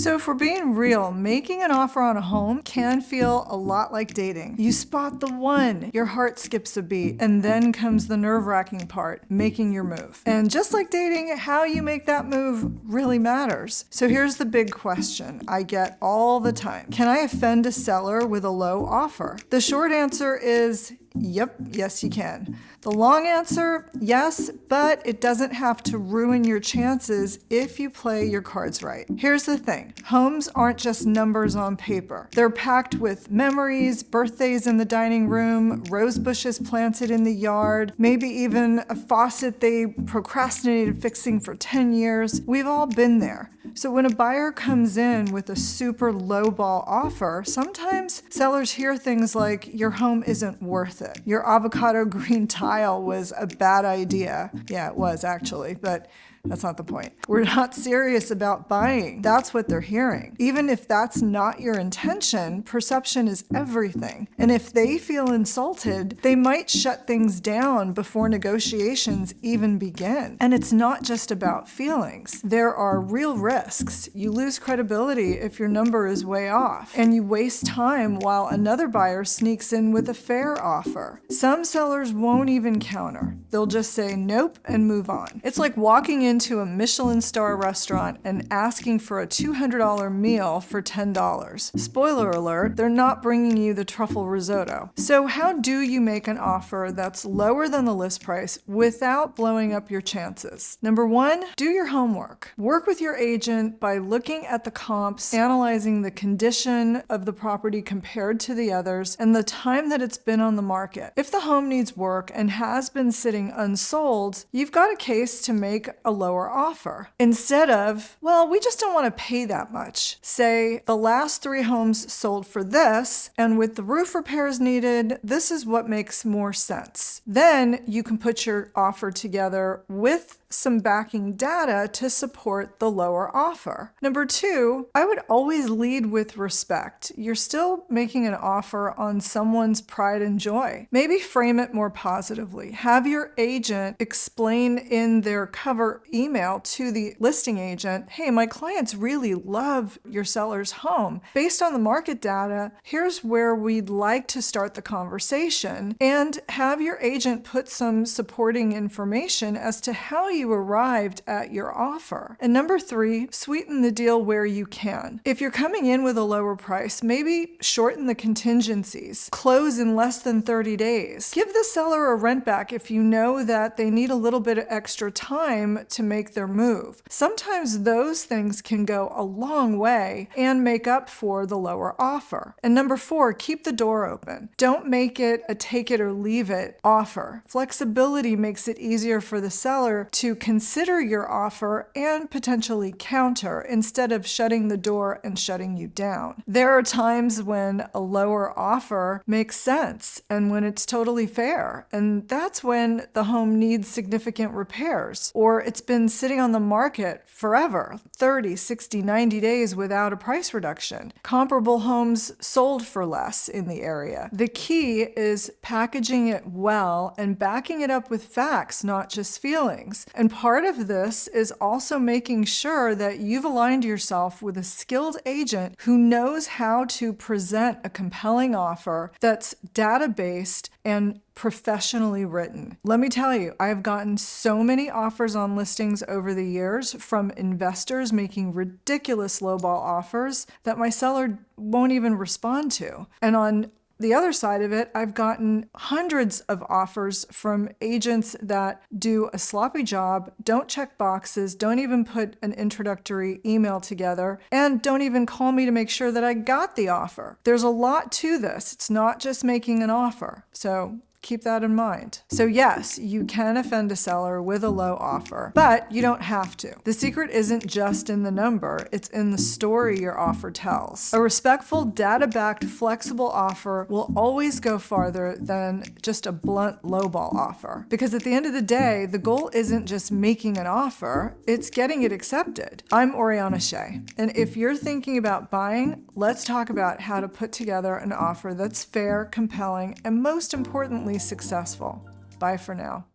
So if we're being real, making an offer on a home can feel a lot like dating. You spot the one, your heart skips a beat, and then comes the nerve-wracking part, making your move. And just like dating, how you make that move really matters. So here's the big question I get all the time. Can I offend a seller with a low offer? The short answer is yep, yes you can. The long answer, yes, but it doesn't have to ruin your chances if you play your cards right. Here's the thing, homes aren't just numbers on paper. They're packed with memories, birthdays in the dining room, rose bushes planted in the yard, maybe even a faucet they procrastinated fixing for 10 years. We've all been there. So when a buyer comes in with a super lowball offer, sometimes sellers hear things like, your home isn't worth it. Your avocado green tile was a bad idea. Yeah, it was actually, but that's not the point. We're not serious about buying. That's what they're hearing. Even if that's not your intention, perception is everything. And if they feel insulted, they might shut things down before negotiations even begin. And it's not just about feelings. There are real risks. You lose credibility if your number is way off, and you waste time while another buyer sneaks in with a fair offer. Some sellers won't even counter. They'll just say nope and move on. It's like walking into a Michelin star restaurant and asking for a $200 meal for $10. Spoiler alert, they're not bringing you the truffle risotto. So how do you make an offer that's lower than the list price without blowing up your chances? Number one, do your homework. Work with your agent by looking at the comps, analyzing the condition of the property compared to the others, and the time that it's been on the market. If the home needs work and has been sitting unsold, you've got a case to make a lower offer. Instead of, well, we just don't want to pay that much. Say, the last 3 homes sold for this, and with the roof repairs needed, this is what makes more sense. Then you can put your offer together with some backing data to support the lower offer. Number 2, I would always lead with respect. You're still making an offer on someone's pride and joy. Maybe frame it more positively. Have your agent explain in their cover email to the listing agent, hey, my clients really love your seller's home. Based on the market data, here's where we'd like to start the conversation, and have your agent put some supporting information as to how you arrived at your offer. And number 3, sweeten the deal where you can. If you're coming in with a lower price, maybe shorten the contingencies. Close in less than 30 days. Give the seller a rent back if you know that they need a little bit of extra time to make their move. Sometimes those things can go a long way and make up for the lower offer. And number 4, keep the door open. Don't make it a take it or leave it offer. Flexibility makes it easier for the seller to consider your offer and potentially counter instead of shutting the door and shutting you down. There are times when a lower offer makes sense and when it's totally fair, and that's when the home needs significant repairs or it's been sitting on the market forever, 30, 60, 90 days without a price reduction. Comparable homes sold for less in the area. The key is packaging it well and backing it up with facts, not just feelings. And part of this is also making sure that you've aligned yourself with a skilled agent who knows how to present a compelling offer that's data-based and professionally written. Let me tell you, I've gotten so many offers on listings over the years from investors making ridiculous lowball offers that my seller won't even respond to. And on the other side of it, I've gotten hundreds of offers from agents that do a sloppy job, don't check boxes, don't even put an introductory email together, and don't even call me to make sure that I got the offer. There's a lot to this. It's not just making an offer. So keep that in mind. So yes, you can offend a seller with a low offer, but you don't have to. The secret isn't just in the number, it's in the story your offer tells. A respectful, data-backed, flexible offer will always go farther than just a blunt lowball offer. Because at the end of the day, the goal isn't just making an offer, it's getting it accepted. I'm Oriana Shea, and if you're thinking about buying, let's talk about how to put together an offer that's fair, compelling, and most importantly, successful. Bye for now.